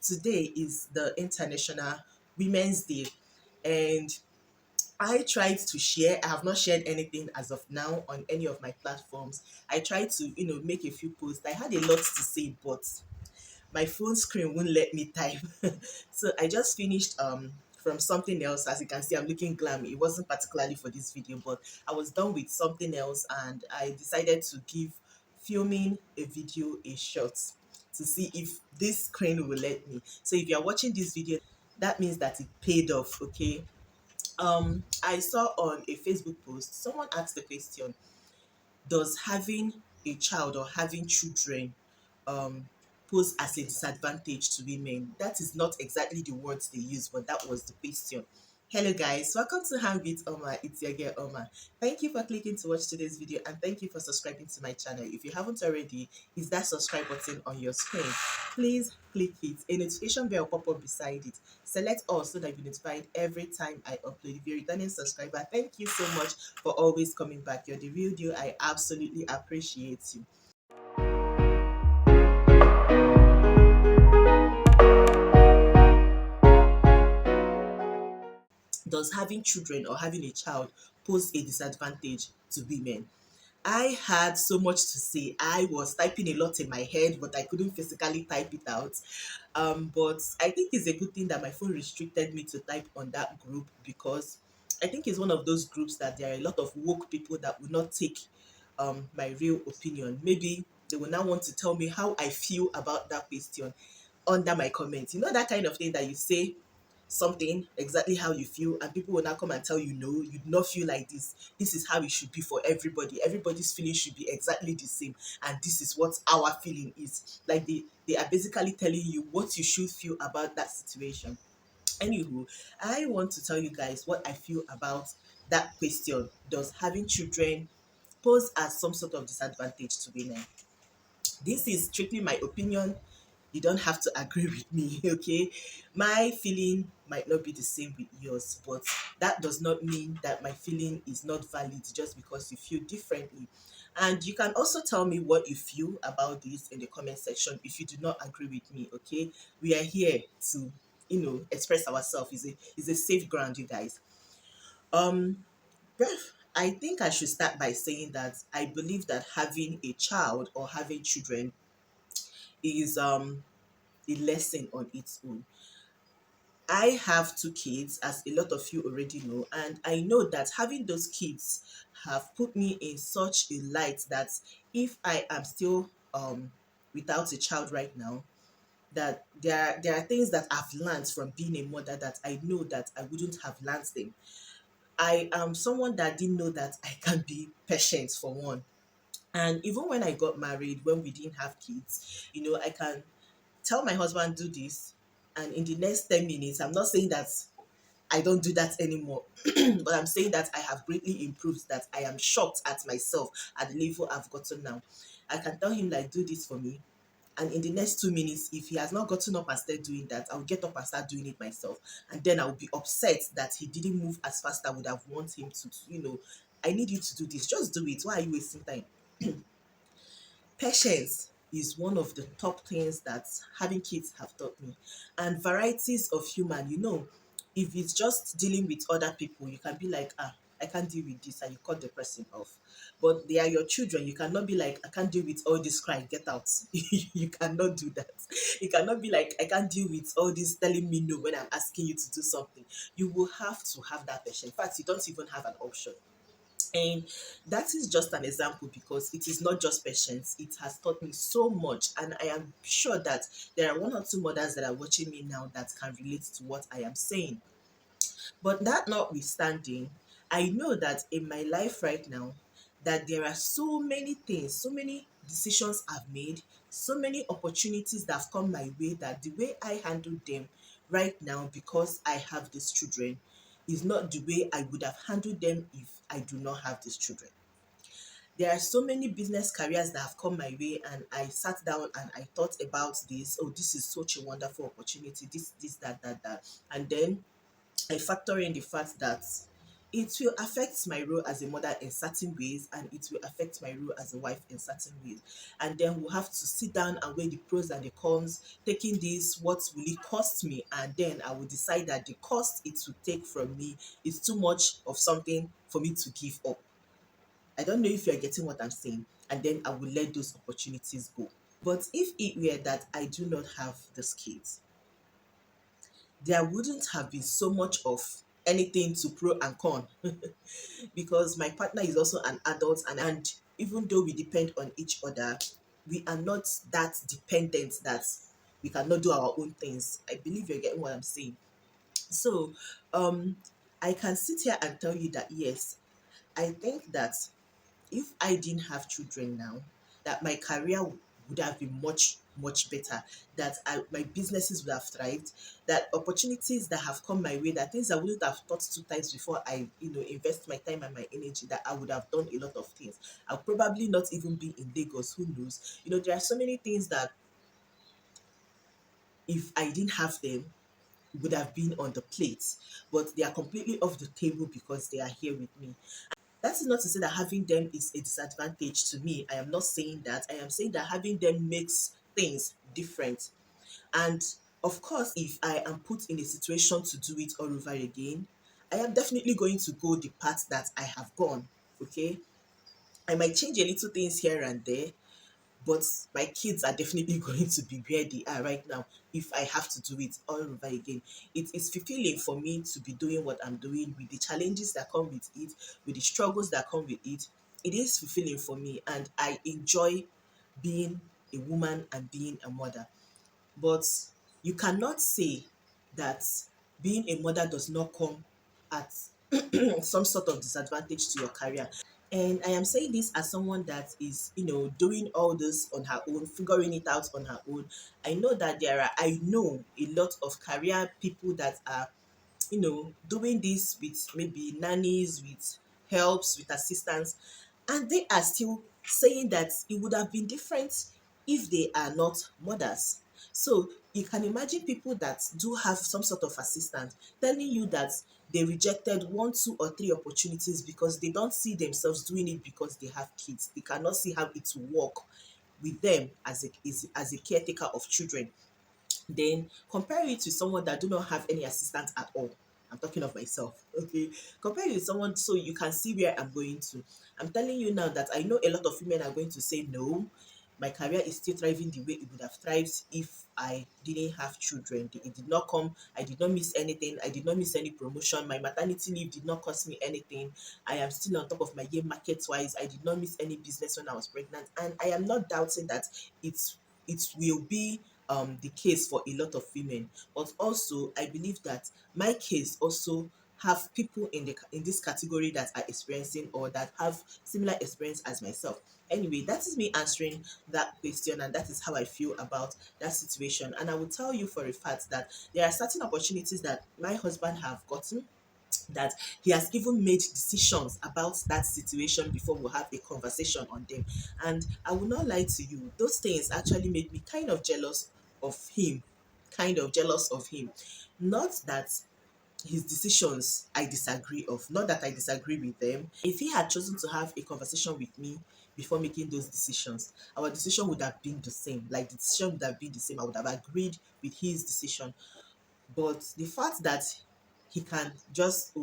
today is the International Women's Day, and I tried to share. I have not shared anything as of now on any of my platforms. I tried to, make a few posts. I had a lot to say, but my phone screen won't let me type. So I just finished from something else. As you can see, I'm looking glam. It wasn't particularly for this video, but I was done with something else and I decided to give filming a video a shot to see if this screen will let me. So if you're watching this video, that means that it paid off, okay? I saw on a Facebook post, someone asked the question, does having a child or having children um, pose as a disadvantage to women? That is not exactly the words they use, but that was the question. Hello guys, welcome to Hang with Oma. It's your girl Oma. Thank you for clicking to watch today's video and thank you for subscribing to my channel. If you haven't already, is that subscribe button on your screen. Please click it. A notification bell will pop up beside it. Select all so that you're notified every time I upload. If you're a returning subscriber, thank you so much for always coming back. You're the real deal. I absolutely appreciate you. Does having children or having a child pose a disadvantage to women? I had so much to say. I was typing a lot in my head, but I couldn't physically type it out. But I think it's a good thing that my phone restricted me to type on that group because I think it's one of those groups that there are a lot of woke people that will not take my real opinion. Maybe they will now want to tell me how I feel about that question under my comments. You know, that kind of thing that you say something exactly how you feel and people will now come and tell you no, you do not feel like this is how it should be for everybody. Everybody's feeling should be exactly the same and this is what our feeling is. Like they are basically telling you what you should feel about that situation. Anywho, I want to tell you guys what I feel about that question. Does having children pose as some sort of disadvantage to women? This is strictly my opinion. You don't have to agree with me, okay? My feeling might not be the same with yours, but that does not mean that my feeling is not valid just because you feel differently. And you can also tell me what you feel about this in the comment section if you do not agree with me, okay? We are here to, express ourselves. It's a safe ground, you guys. Um, I think I should start by saying that I believe that having a child or having children is a lesson on its own. I have two kids, as a lot of you already know, and I know that having those kids have put me in such a light that if I am still without a child right now, that there are things that I've learned from being a mother that I know that I wouldn't have learned them. I am someone that didn't know that I can be patient for one. And even when I got married, when we didn't have kids, I can tell my husband do this and in the next 10 minutes, I'm not saying that I don't do that anymore, but I'm saying that I have greatly improved, that I am shocked at myself at the level I've gotten now. I can tell him like do this for me, and in the next 2 minutes, if he has not gotten up and started doing that, I'll get up and start doing it myself, and then I'll be upset that he didn't move as fast as I would have wanted him to. I need you to do this, just do it, why are you wasting time? Patience is one of the top things that having kids have taught me. And varieties of human, if it's just dealing with other people, you can be like, I can't deal with this, and you cut the person off. But they are your children. You cannot be like, I can't deal with all this crying, get out. You cannot do that. You cannot be like, I can't deal with all this telling me no when I'm asking you to do something. You will have to have that patience. In fact, you don't even have an option. And that is just an example because it is not just patience. It has taught me so much. And I am sure that there are one or two mothers that are watching me now that can relate to what I am saying. But that notwithstanding, I know that in my life right now, that there are so many things, so many decisions I've made, so many opportunities that have come my way that the way I handle them right now because I have these children is not the way I would have handled them if I do not have these children. There are so many business careers that have come my way and I sat down and I thought about this. Oh, this is such a wonderful opportunity. This, that. And then I factor in the fact that it will affect my role as a mother in certain ways, and it will affect my role as a wife in certain ways. And then we'll have to sit down and weigh the pros and the cons, taking this, what will it cost me? And then I will decide that the cost it will take from me is too much of something for me to give up. I don't know if you're getting what I'm saying. And then I will let those opportunities go. But if it were that I do not have the skills, there wouldn't have been so much of anything to pro and con because my partner is also an adult, and even though we depend on each other, we are not that dependent that we cannot do our own things. I believe you're getting what I'm saying. So um I can sit here and tell you that yes, I think that if I didn't have children now, that my career would have been much better, that my businesses would have thrived, that opportunities that have come my way, that things I wouldn't have thought two times before I invest my time and my energy, that I would have done a lot of things. I'll probably not even be in Lagos, who knows. There are so many things that if I didn't have them would have been on the plate, but they are completely off the table because they are here with me. That is not to say that having them is a disadvantage to me. I am not saying that. I am saying that having them makes things different. And of course, if I am put in a situation to do it all over again, I am definitely going to go the path that I have gone. Okay. I might change a little things here and there, but my kids are definitely going to be where they are right now if I have to do it all over again. It is fulfilling for me to be doing what I'm doing with the challenges that come with it, with the struggles that come with it. It is fulfilling for me, and I enjoy being a woman and being a mother. But you cannot say that being a mother does not come at some sort of disadvantage to your career. And I am saying this as someone that is, doing all this on her own, figuring it out on her own. I know a lot of career people that are, doing this with maybe nannies, with helps, with assistance, and they are still saying that it would have been different if they are not mothers. So you can imagine people that do have some sort of assistance telling you that they rejected one, two, or three opportunities because they don't see themselves doing it because they have kids. They cannot see how it will work with them as a caretaker of children. Then compare it to someone that do not have any assistance at all. I'm talking of myself. Okay, compare it with someone so you can see where I'm going to. I'm telling you now that I know a lot of women are going to say no, my career is still thriving the way it would have thrived if I didn't have children. It did not come. I did not miss anything. I did not miss any promotion. My maternity leave did not cost me anything. I am still on top of my game market wise. I did not miss any business when I was pregnant, and I am not doubting that it will be the case for a lot of women. But also, I believe that my case also have people in this category that are experiencing or that have similar experience as myself. Anyway, that is me answering that question, and that is how I feel about that situation. And I will tell you for a fact that there are certain opportunities that my husband have gotten, that he has even made decisions about that situation before we have a conversation on them. And I will not lie to you, those things actually made me kind of jealous of him. Kind of jealous of him. Not that his decisions I disagree of, not that I disagree with them. If he had chosen to have a conversation with me before making those decisions, our decision would have been the same. Like the decision would have been the same. I would have agreed with his decision. But the fact that he can just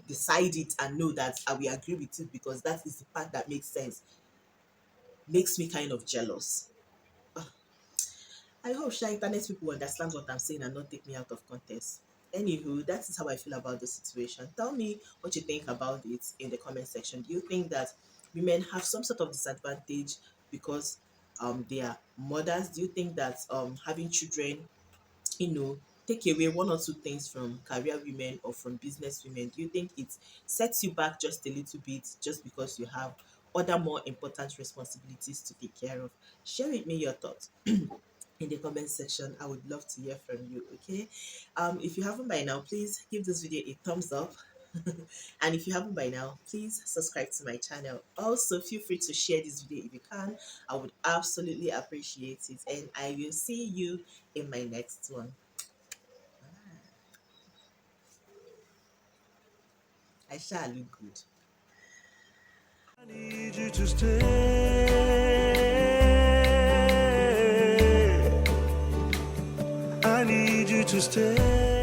decide it and know that I will agree with it because that is the part that makes sense, makes me kind of jealous. Ah, I hope shy internet people understand what I'm saying and not take me out of context. Anywho, that is how I feel about the situation. Tell me what you think about it in the comment section. Do you think that women have some sort of disadvantage because they are mothers? Do you think that having children take away one or two things from career women or from business women? Do you think it sets you back just a little bit just because you have other more important responsibilities to take care of? Share with me your thoughts in the comment section. I would love to hear from you. Okay. If you haven't by now, please give this video a thumbs up. And if you haven't by now, please subscribe to my channel. Also, feel free to share this video if you can. I would absolutely appreciate it. And I will see you in my next one. I shall look good. I need you to stay. I need you to stay.